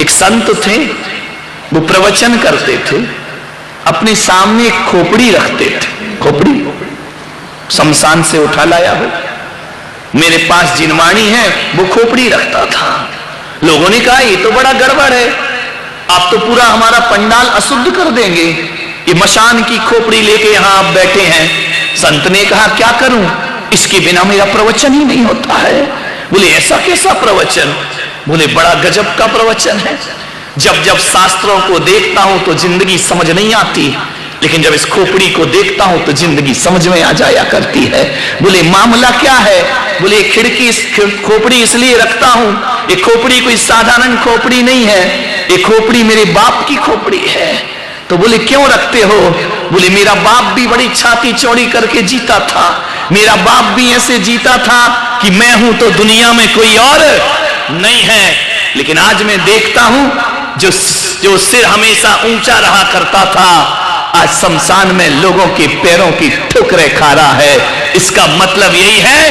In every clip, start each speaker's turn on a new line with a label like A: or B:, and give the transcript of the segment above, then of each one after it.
A: एक संत थे, वो प्रवचन करते थे, अपने सामने एक खोपड़ी रखते थे। खोपड़ी शमशान से उठा लाया हो, मेरे पास जिनवाणी है, वो खोपड़ी रखता था। लोगों ने कहा ये तो बड़ा गड़बड़ है, आप तो पूरा हमारा पंडाल अशुद्ध कर देंगे, ये मशान की खोपड़ी लेके यहां आप बैठे हैं। संत ने कहा क्या करूं, इसके बिना मेरा प्रवचन ही नहीं होता है। बोले ऐसा कैसा प्रवचन? बोले बड़ा गजब का प्रवचन है। जब जब शास्त्रों को देखता हूं तो जिंदगी समझ नहीं आती, लेकिन जब इस खोपड़ी को देखता हूं तो जिंदगी समझ में आ जाया करती है। बोले मामला क्या है? बोले खिड़की खोपड़ी इसलिए रखता हूं, ये खोपड़ी कोई साधारण खोपड़ी नहीं है, ये खोपड़ी मेरे बाप की खोपड़ी है। तो बोले क्यों रखते हो? बोले मेरा बाप भी बड़ी छाती चौड़ी करके जीता था, मेरा बाप भी ऐसे जीता था कि मैं हूं तो दुनिया में कोई और नहीं है। लेकिन आज मैं देखता हूं जो सिर हमेशा ऊंचा रहा करता था, आज शमशान में लोगों के पैरों की ठोकरें खा रहा है। इसका मतलब यही है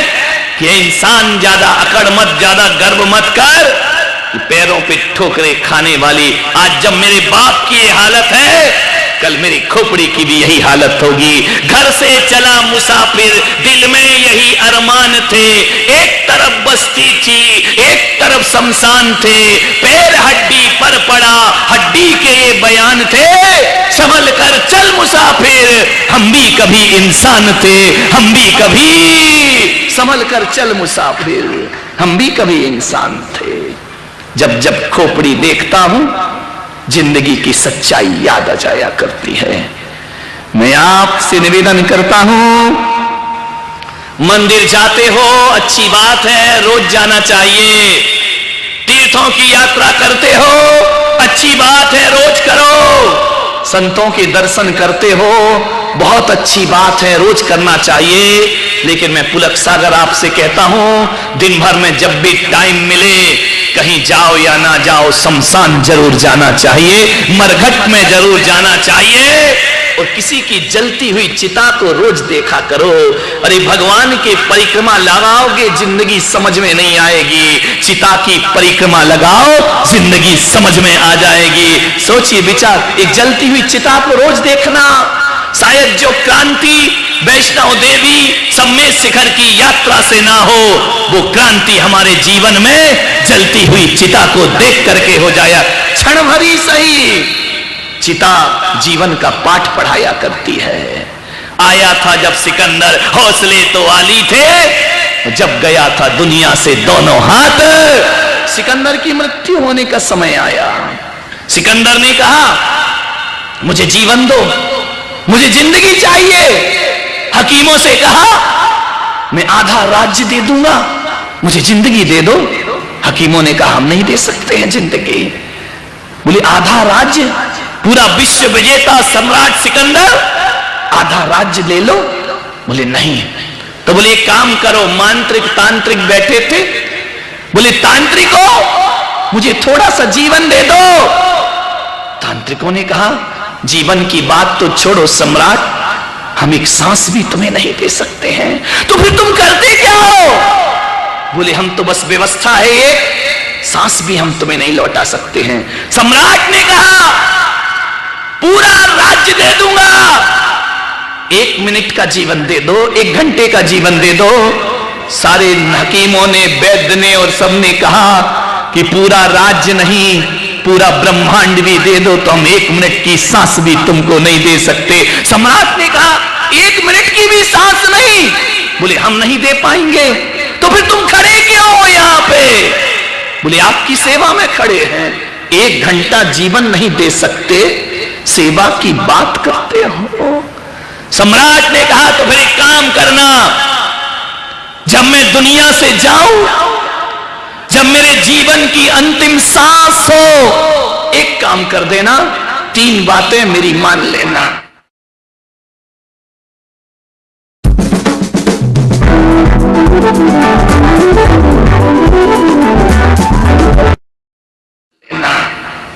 A: कि इंसान ज्यादा अकड़ मत, ज्यादा गर्व मत कर, पैरों पे ठोकरें खाने वाली। आज जब मेरे बाप की ये हालत है, कल मेरी खोपड़ी की भी यही हालत होगी। घर से चला मुसाफिर, दिल में यही अरमान थे, एक तरफ बस्ती थी, एक तरफ शमशान थे, पैर हड्डी पर पड़ा, हड्डी के ये बयान थे, संभल कर चल मुसाफिर, हम भी कभी इंसान थे, हम भी कभी, संभल कर चल मुसाफिर, हम भी कभी इंसान थे। जब जब खोपड़ी देखता हूं, जिंदगी की सच्चाई याद आ जाया करती है। मैं आपसे निवेदन करता हूं, मंदिर जाते हो अच्छी बात है, रोज जाना चाहिए। तीर्थों की यात्रा करते हो अच्छी बात है, रोज करो। संतों के दर्शन करते हो बहुत अच्छी बात है, रोज करना चाहिए। लेकिन मैं पुलक सागर आपसे कहता हूं, दिन भर में जब भी टाइम मिले, कहीं जाओ या ना जाओ, शमशान जरूर जाना चाहिए, मरघट में जरूर जाना चाहिए। और किसी की जलती हुई चिता को रोज देखा करो। अरे भगवान के परिक्रमा लगाओगे, जिंदगी समझ में नहीं आएगी, चिता की परिक्रमा लगाओ, जिंदगी समझ में आ जाएगी। सोचिए विचार, एक जलती हुई चिता को रोज देखना, शायद जो क्रांति वैष्णव देवी सम्मेद शिखर की यात्रा से ना हो, वो क्रांति हमारे जीवन में जलती हुई चिता को देख करके हो जाया। क्षण भरी सही, चिता जीवन का पाठ पढ़ाया करती है। आया था जब सिकंदर, हौसले तो आली थे, जब गया था दुनिया से दोनों हाथ। सिकंदर की मृत्यु होने का समय आया, सिकंदर ने कहा मुझे जीवन दो, मुझे जिंदगी चाहिए। हकीमों से कहा मैं आधा राज्य दे दूंगा, मुझे जिंदगी दे दो। हकीमों ने कहा हम नहीं दे सकते हैं जिंदगी। बोले आधा राज्य, पूरा विश्व विजेता सम्राट सिकंदर, आधा राज्य ले लो। बोले नहीं। तो बोले एक काम करो, मांत्रिक तांत्रिक बैठे थे, बोले तांत्रिकों मुझे थोड़ा सा जीवन दे दो। तांत्रिकों ने कहा जीवन की बात तो छोड़ो सम्राट, हम एक सांस भी तुम्हें नहीं दे सकते हैं। तो फिर तुम करते क्या हो? बोले हम तो बस व्यवस्था है, एक सांस भी हम तुम्हें नहीं लौटा सकते हैं। सम्राट ने कहा पूरा राज्य दे दूंगा, 1 मिनट का जीवन दे दो, 1 घंटे का जीवन दे दो। सारे हकीमों ने, वैद्य ने और सबने कहा कि पूरा राज्य नहीं, पूरा ब्रह्मांड भी दे दो तो हम 1 मिनट की सांस भी तुमको नहीं दे सकते। सम्राट ने कहा 1 मिनट की भी सांस नहीं। बोले हम नहीं दे पाएंगे। तो फिर तुम खड़े क्यों हो यहां पे? बोले आपकी सेवा में खड़े हैं। 1 घंटा जीवन नहीं दे सकते, सेवा की बात करते हो। सम्राट ने कहा तो फिर एक काम करना, जब मैं दुनिया से जाऊं, जब मेरे जीवन की अंतिम सांस हो, एक काम कर देना, 3 बातें मेरी मान लेना।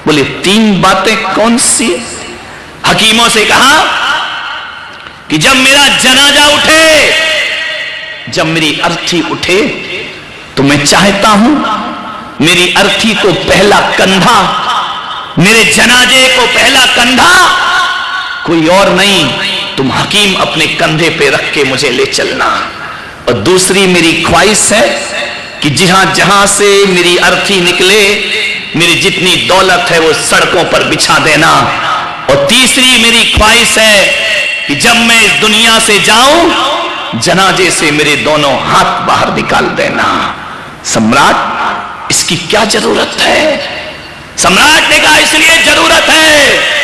A: बोले 3 बातें कौन सी? हकीमों से कहा कि जब मेरा जनाजा उठे, जब मेरी अर्थी उठे, तो मैं चाहता हूं मेरी अर्थी को पहला कंधा मेरे जनाजे को पहला कंधा कोई और नहीं, तुम हकीम अपने कंधे पे रख के मुझे ले चलना। और दूसरी मेरी ख्वाहिश है कि जहां जहां से मेरी अर्थी निकले, मेरी जितनी दौलत है वो सड़कों पर बिछा देना। और तीसरी मेरी ख्वाहिश है कि जब मैं इस दुनिया से जाऊं, जनाजे से मेरे दोनों हाथ बाहर निकाल देना। सम्राट, इसकी क्या जरूरत है? सम्राट ने कहा, इसलिए जरूरत है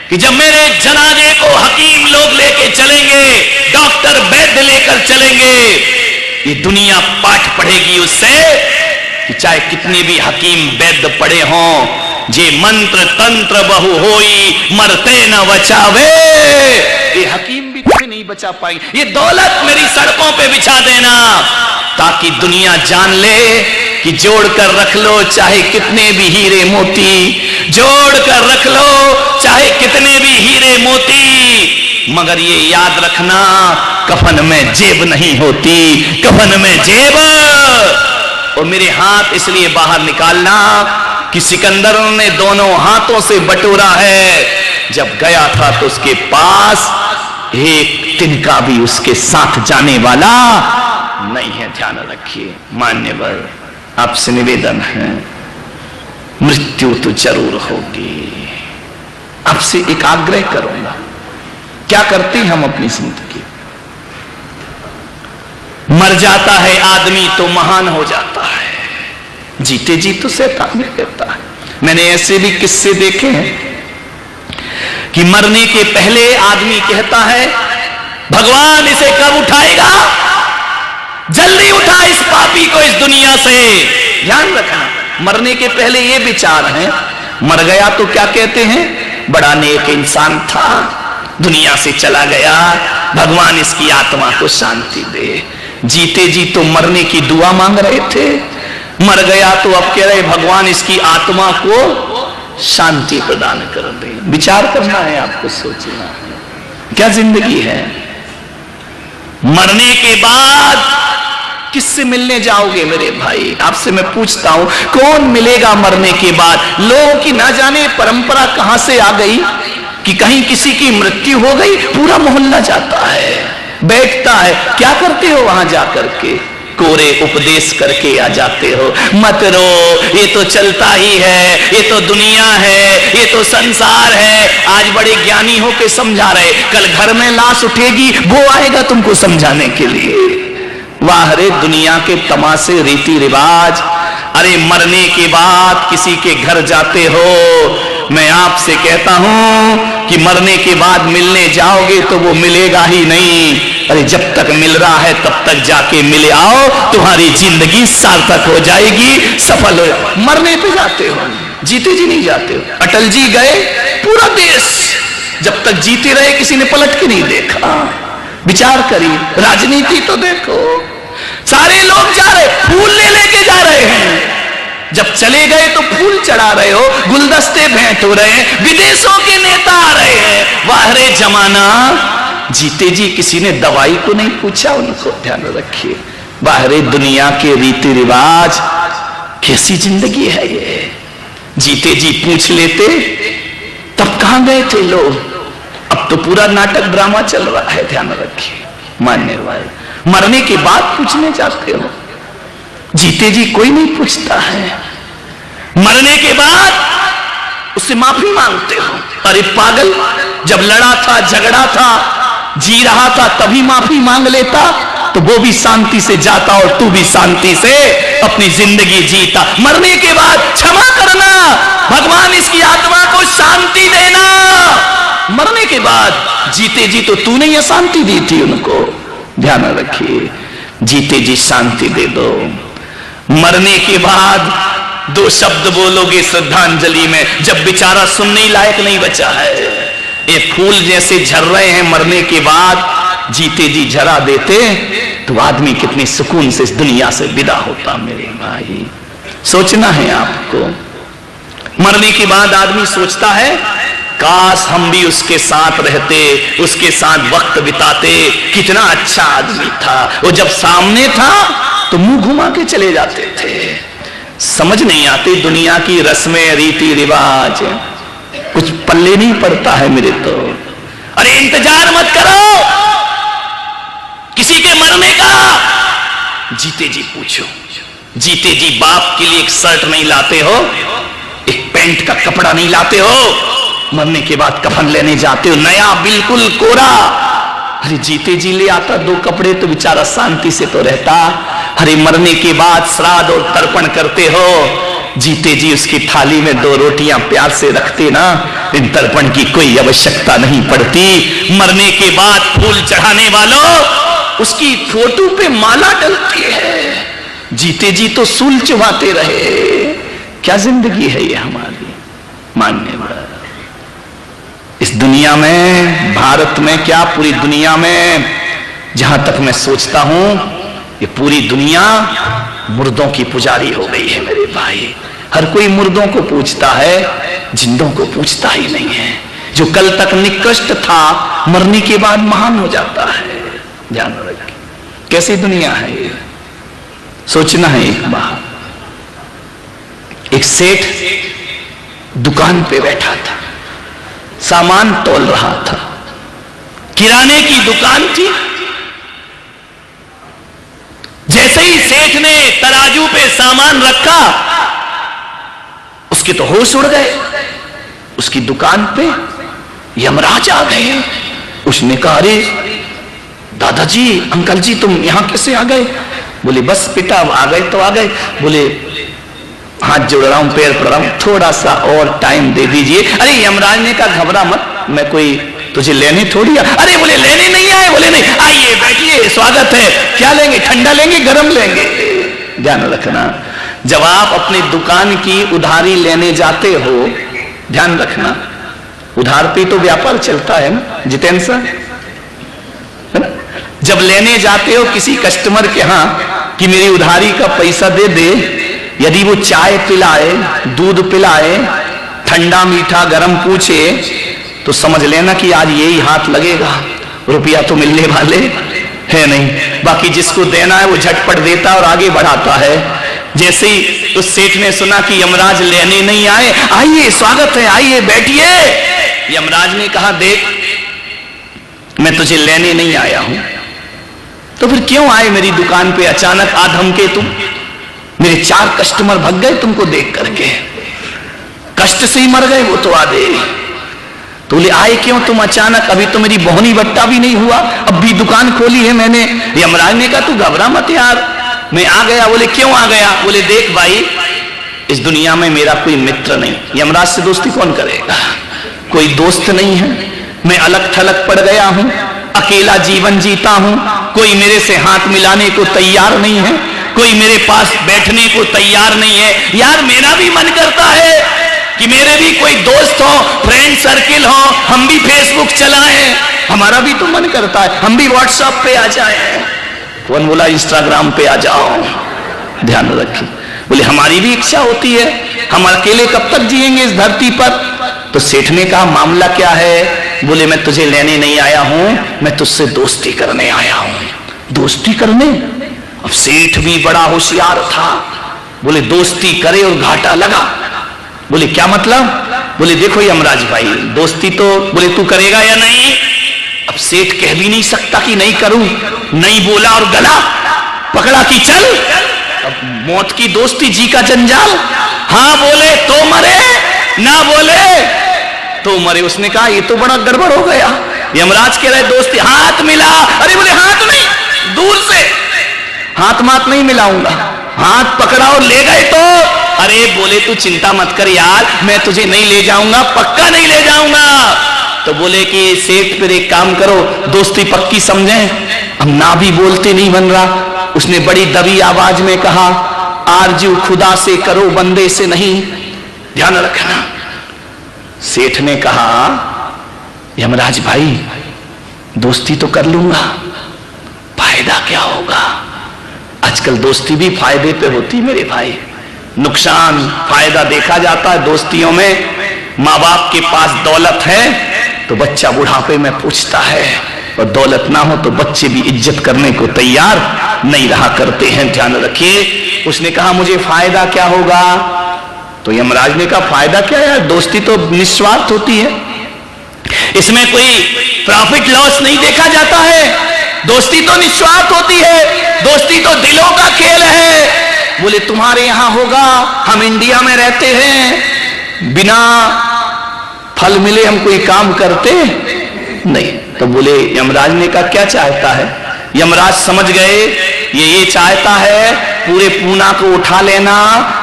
A: कि जब मेरे जनाजे को हकीम लोग लेके चलेंगे, डॉक्टर वैद्य लेकर चलेंगे, ये दुनिया पाठ पढ़ेगी उससे कि चाहे कितने भी हकीम वैद्य पढ़े हों, जे मंत्र तंत्र बहु होई मरते न बचावे, ये हकीम भी तुम्हें नहीं बचा पाएंगे। ये दौलत मेरी सड़कों पे बिछा देना, ताकि दुनिया जान ले कि जोड़ कर रख लो चाहे कितने भी हीरे मोती, जोड़ कर रख लो चाहे कितने भी हीरे मोती, मगर ये याद रखना, कफन में जेब नहीं होती, कफन में जेब। और मेरे हाथ इसलिए बाहर निकालना कि सिकंदर ने दोनों हाथों से बटोरा है, जब गया था तो उसके पास एक तिनका भी उसके साथ जाने वाला नहीं है। ध्यान रखिए मान्यवर, आपसे निवेदन है, मृत्यु तो जरूर होगी। आपसे एक आग्रह करूंगा, क्या करते हैं हम अपनी जिंदगी? मर जाता है आदमी तो महान हो जाता है, जीते जी तो शैतान कहता है। मैंने ऐसे भी किस्से देखे हैं कि मरने के पहले आदमी कहता है, भगवान इसे कब उठाएगा, जल्दी उठा इस पापी को इस दुनिया से। ध्यान रखना, मरने के पहले ये विचार है। मर गया तो क्या कहते हैं, बड़ा नेक इंसान था, दुनिया से चला गया, भगवान इसकी आत्मा को शांति दे। जीते जी तो मरने की दुआ मांग रहे थे, मर गया तो अब कह रहे भगवान इसकी आत्मा को शांति प्रदान कर दे। विचार करना है आपको, सोचना है, क्या जिंदगी है। मरने के बाद किससे मिलने जाओगे मेरे भाई? आपसे मैं पूछता हूं, कौन मिलेगा मरने के बाद? लोगों की ना जाने परंपरा कहां से आ गई कि कहीं किसी की मृत्यु हो गई, पूरा मोहल्ला जाता है, बैठता है। क्या करते हो वहां जाकर के? कोरे उपदेश करके आ जाते हो, मत रो, ये तो चलता ही है, ये तो दुनिया है, ये तो संसार है। आज बड़े ज्ञानी होके समझा रहे, कल घर में लाश उठेगी, वो आएगा तुमको समझाने के लिए। वाह रे दुनिया के तमाशे, रीति रिवाज। अरे मरने के बाद किसी के घर जाते हो, मैं आपसे कहता हूं कि मरने के बाद मिलने जाओगे तो वो मिलेगा ही नहीं। अरे जब तक मिल रहा है तब तक जाके मिले आओ, तुम्हारी जिंदगी सार्थक हो जाएगी, सफल हो। मरने पे जाते हो, जीते जी नहीं जाते हो। अटल जी गए, पूरा देश जब तक जीते रहे किसी ने पलट के नहीं देखा। विचार करिए, राजनीति तो देखो, सारे लोग जा रहे, फूल ले लेके जा रहे हैं, जब चले गए तो फूल चढ़ा रहे हो, गुलदस्ते भेंट हो रहे हैं, विदेशों के नेता आ रहे हैं। वाह रे जमाना, जीते जी किसी ने दवाई को नहीं पूछा उनको। ध्यान रखिए, वाह रे दुनिया के रीति रिवाज, कैसी जिंदगी है ये। जीते जी पूछ लेते तब कहां गए थे लोग? अब तो पूरा नाटक ड्रामा चल रहा है। ध्यान रखिए मान्यवर, मरने के बाद पूछने जाते हो, जीते जी कोई नहीं पूछता है। मरने के बाद उससे माफी मांगते हो। अरे पागल, जब लड़ा था, झगड़ा था, जी रहा था, तभी माफी मांग लेता तो वो भी शांति से जाता और तू भी शांति से अपनी जिंदगी जीता। मरने के बाद क्षमा करना, भगवान इसकी आत्मा को शांति देना। मरने के बाद, जीते जी तो तूने यह शांति दी थी उनको। ध्यान रखिए, जीते जी शांति दे दो। मरने के बाद दो शब्द बोलोगे श्रद्धांजलि में, जब बेचारा सुनने लायक नहीं बचा है। ये फूल जैसे झर रहे हैं, मरने के बाद जीते जी झरा देते तो आदमी कितने सुकून से इस दुनिया से विदा होता। मेरे भाई, सोचना है आपको। मरने के बाद आदमी सोचता है, काश हम भी उसके साथ रहते, उसके साथ वक्त बिताते, कितना अच्छा आदमी था वो। जब सामने था तो मुंह घुमा के चले जाते थे, समझ नहीं आती दुनिया की रस्में रीति रिवाज, कुछ पल्ले नहीं पड़ता है मेरे तो। अरे इंतजार मत करो किसी के मरने का, जीते जी पूछो। जीते जी बाप के लिए एक शर्ट नहीं लाते हो, एक पैंट का कपड़ा नहीं लाते हो, मरने के बाद कफन लेने जाते हो नया बिल्कुल कोरा। अरे जीते जी ले आता 2 कपड़े तो बेचारा शांति से तो रहता। अरे मरने के बाद श्राद्ध और तर्पण करते हो, जीते जी उसकी थाली में 2 रोटियां प्यार से रखते ना, इन तर्पण की कोई आवश्यकता नहीं पड़ती। मरने के बाद फूल चढ़ाने वालों उसकी फोटो पे माला डलती है, जीते जी तो सूल चुभाते रहे। क्या जिंदगी है ये हमारी, मानने वाला। इस दुनिया में, भारत में क्या पूरी दुनिया में, जहां तक मैं सोचता हूं ये पूरी दुनिया मुर्दों की पुजारी हो गई है मेरे भाई। हर कोई मुर्दों को पूछता है, जिंदों को पूछता ही नहीं है। जो कल तक निकृष्ट था मरने के बाद महान हो जाता है। ध्यान रखिए कैसी दुनिया है ये, सोचना है एक बार। एक सेठ दुकान पे बैठा था, सामान तोल रहा था, किराने की दुकान थी। जैसे ही सेठ ने तराजू पे सामान रखा उसके तो होश उड़ गए। उसकी दुकान पे यमराज आ गए। उसने कहा अरे दादाजी, अंकल जी तुम यहां कैसे आ गए? बोले बस बेटा आ गए तो आ गए। बोले हाथ जोड़ रहा हूं, पैर पड़ रहा हूं, थोड़ा सा और टाइम दे दीजिए। अरे यमराज ने कहा घबरा मत, मैं कोई तुझे लेने थोड़ी। अरे बोले लेने नहीं आए। बोले नहीं, आइए बैठिए, स्वागत है। क्या लेंगे, ठंडा लेंगे गरम लेंगे? ध्यान रखना, जब आप अपनी दुकान की उधारी लेने जाते हो, ध्यान रखना उधार पे तो व्यापार चलता है ना जितेंद्र सर, है ना? जब लेने जाते हो किसी कस्टमर के यहां कि मेरी उधारी का पैसा दे दे, यदि वो चाय पिलाए, दूध पिलाए, ठंडा मीठा गरम पूछे तो समझ लेना कि आज यही हाथ लगेगा, रुपया तो मिलने वाले है नहीं। बाकी जिसको देना है वो झटपट देता और आगे बढ़ाता है। जैसे ही उस सेठ ने सुना कि यमराज लेने नहीं आए, आइए स्वागत है, आइए बैठिए। यमराज ने कहा देख मैं तुझे लेने नहीं आया हूं, तो फिर क्यों आए मेरी दुकान पे अचानक आधम के तुम? मेरे 4 कस्टमर भग गए तुमको देख करके, कष्ट से ही मर गए वो तो आधे। तो बोले आए क्यों तुम अचानक? अभी तो मेरी बोहनी बट्टा भी नहीं हुआ, अब भी दुकान खोली है मैंने। यमराज ने कहा तू घबरा मत यार, मैं आ गया। बोले क्यों आ गया? बोले देख भाई इस दुनिया में मेरा कोई मित्र नहीं, यमराज से दोस्ती कौन करेगा? कोई दोस्त नहीं है, मैं अलग थलग पड़ गया हूं, अकेला जीवन जीता हूं, कोई मेरे से हाथ मिलाने को तैयार नहीं है, कोई मेरे पास बैठने को तैयार नहीं है। यार मेरा भी मन करता है कि मेरे भी कोई दोस्त हो, फ्रेंड सर्किल हो, हम भी फेसबुक चलाएं, हमारा भी तो मन करता है हम भी व्हाट्सएप पे आ जाएं। कौन बोला इंस्टाग्राम पे आ जाओ? ध्यान रखिए, बोले हमारी भी इच्छा होती है, हम अकेले कब तक जिएंगे इस धरती पर? तो सेठ ने कहा मामला क्या है? बोले मैं तुझे लेने नहीं आया हूं, मैं तुझसे दोस्ती करने आया हूं। दोस्ती करने? अब सेठ भी बड़ा होशियार था, बोले दोस्ती करे और घाटा लगा। बोले क्या मतलब? बोले देखो यमराज भाई दोस्ती तो, बोले तू करेगा या नहीं? अब सेठ कह भी नहीं सकता कि नहीं करूं, नहीं बोला और गला पकड़ा कि चल। अब मौत की दोस्ती, जी का जंजाल। हाँ बोले तो मरे, ना बोले तो मरे। उसने कहा ये तो बड़ा गड़बड़ हो गया। यमराज कह रहे दोस्ती, हाथ मिला। अरे बोले हाथ नहीं, दूर से हाथ मात नहीं मिलाऊंगा, हाथ पकड़ा और ले गए तो? अरे बोले तू चिंता मत कर यार, मैं तुझे नहीं ले जाऊंगा, पक्का नहीं ले जाऊंगा। तो बोले कि सेठ फिर एक काम करो, दोस्ती पक्की समझें। हम ना भी बोलते नहीं बन रहा। उसने बड़ी दबी आवाज में कहा आरजू खुदा से करो बंदे से नहीं। ध्यान रखना। सेठ ने कहा यमराज भाई दोस्ती तो कर लूंगा, फायदा क्या होगा? आजकल दोस्ती भी फायदे पे होती मेरे भाई, नुकसान फायदा देखा जाता है दोस्तियों में। माँ बाप के पास दौलत है तो बच्चा बुढ़ापे में पूछता है और दौलत ना हो तो बच्चे भी इज्जत करने को तैयार नहीं रहा करते हैं, ध्यान रखिए। उसने कहा मुझे फायदा क्या होगा? तो यमराज ने कहा फायदा क्या है, दोस्ती तो निस्वार्थ होती है, इसमें कोई प्रॉफिट लॉस नहीं देखा जाता है, दोस्ती तो निस्वार्थ होती है, दोस्ती तो दिलों का खेल है। बोले तुम्हारे यहां होगा, हम इंडिया में रहते हैं, बिना फल मिले हम कोई काम करते नहीं। तो बोले यमराज ने कहा क्या चाहता है? यमराज समझ गए ये चाहता है पूरे पूना को उठा लेना,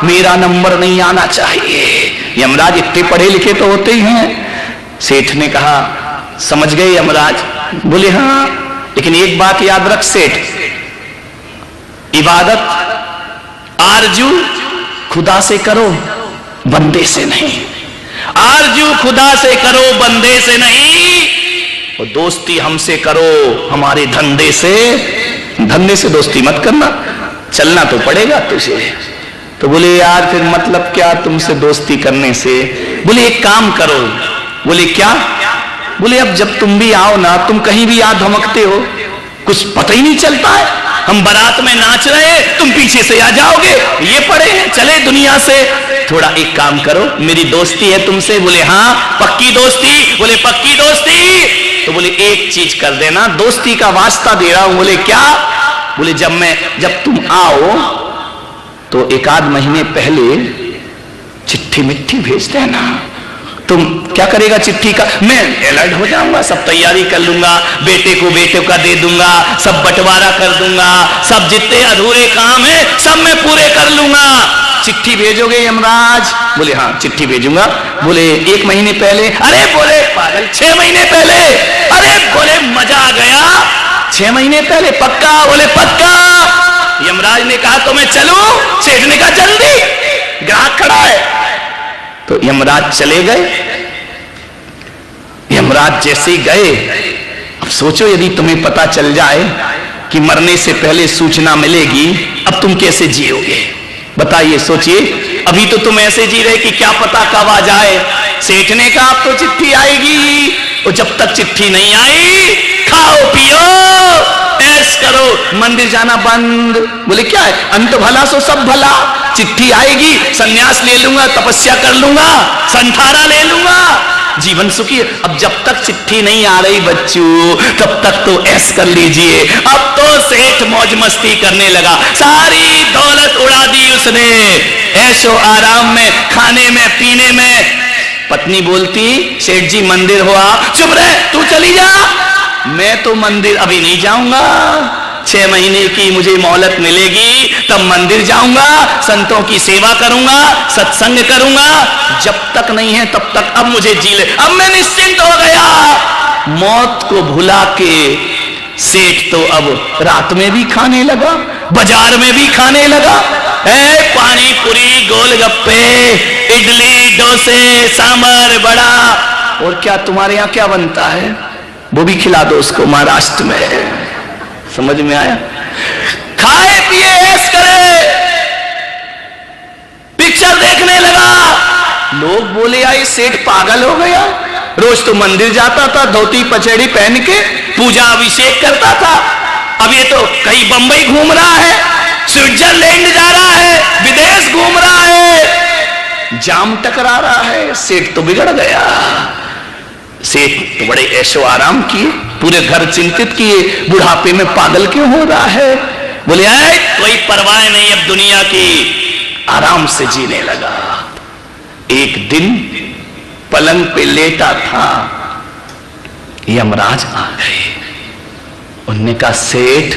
A: मेरा नंबर नहीं आना चाहिए। यमराज इतने पढ़े लिखे तो होते ही हैं। सेठ ने कहा समझ गए यमराज? बोले हाँ, लेकिन एक बात याद रख सेठ, इबादत आरजू खुदा से करो, बंदे से नहीं। आरजू खुदा से करो, बंदे से नहीं। और दोस्ती हमसे करो, हमारे धंधे से। धंधे से दोस्ती मत करना, चलना तो पड़ेगा तुझे। तो बोले यार फिर मतलब क्या तुमसे दोस्ती करने से? बोले एक काम करो। बोले क्या? बोले अब जब तुम भी आओ ना, तुम कहीं भी आ धमकते हो, कुछ पता ही नहीं चलता है। हम बारात में नाच रहे, तुम पीछे से आ जाओगे, ये पड़े हैं चले दुनिया से। थोड़ा एक काम करो, मेरी दोस्ती है तुमसे। बोले हाँ पक्की दोस्ती। बोले पक्की दोस्ती। तो बोले एक चीज कर देना, दोस्ती का वास्ता दे रहा हूं। बोले क्या? बोले जब तुम आओ तो एक आध महीने पहले चिट्ठी मिट्ठी भेज देना। तुम क्या करेगा चिट्ठी का? मैं अलर्ट हो जाऊंगा, सब तैयारी कर लूंगा, बेटे का दे दूंगा, सब बंटवारा कर दूंगा, सब जितने अधूरे काम है सब मैं पूरे कर लूंगा। चिट्ठी भेजोगे यमराज? बोले हाँ चिट्ठी भेजूंगा। बोले एक महीने पहले? अरे बोले पागल 6 महीने पहले। अरे बोले मजा आ गया, 6 महीने पहले पक्का? बोले पक्का। यमराज ने कहा तो मैं चलूं? सेठ ने कहा जल्दी, ग्राहक खड़ा है। तो यमराज चले गए। यमराज जैसे ही गए, अब सोचो यदि तुम्हें पता चल जाए कि मरने से पहले सूचना मिलेगी, अब तुम कैसे जियोगे? बताइए, सोचिए। अभी तो तुम ऐसे जी रहे कि क्या पता कब आ जाए। सेठ ने कहा अब तो चिट्ठी आएगी, और जब तक चिट्ठी नहीं आई खाओ पियो ऐश करो, मंदिर जाना बंद। बोले क्या है? अंत भला सो सब भला। चिट्ठी आएगी, सन्यास ले लूंगा, तपस्या कर लूंगा, संठारा ले लूंगा, जीवन सुखी। अब जब तक चिट्ठी नहीं आ रही बच्चों, तब तक तो ऐश कर लीजिए। अब तो सेठ मौज मस्ती करने लगा, सारी दौलत उड़ा दी उसने, ऐशो आराम में, खाने में, पीने में। पत्नी बोलती सेठ जी मंदिर हो आप। चुप रहे, तू चली जा। मैं तो मंदिर अभी नहीं जाऊंगा, 6 महीने की मुझे मोहलत मिलेगी, तब मंदिर जाऊंगा, संतों की सेवा करूंगा, सत्संग करूंगा। जब तक नहीं है तब तक अब मुझे जी ले। अब मैं निश्चिंत हो गया। मौत को भुला के सेठ तो अब रात में भी खाने लगा, बाजार में भी खाने लगा। पानी पूरी, गोलगप्पे, इडली, डोसे, सांभर, बड़ा, और क्या तुम्हारे यहां क्या बनता है वो भी खिला दो उसको, महाराष्ट्र में। समझ में आया? खाए पिए ऐश करे, पिक्चर देखने लगा। लोग बोले यार सेठ पागल हो गया, रोज तो मंदिर जाता था, धोती पचड़ी पहन के पूजा अभिषेक करता था, अब ये तो कहीं बंबई घूम रहा है, स्विट्जरलैंड जा रहा है, विदेश घूम रहा है, जाम टकरा रहा है। सेठ तो बिगड़ गया। सेठ तो बड़े ऐशो आराम किए, पूरे घर चिंतित किए, बुढ़ापे में पागल क्यों हो रहा है? बोले आए कोई परवाह नहीं अब दुनिया की, आराम से जीने लगा। एक दिन पलंग पे लेटा था, यमराज आ गए। उन्होंने कहा सेठ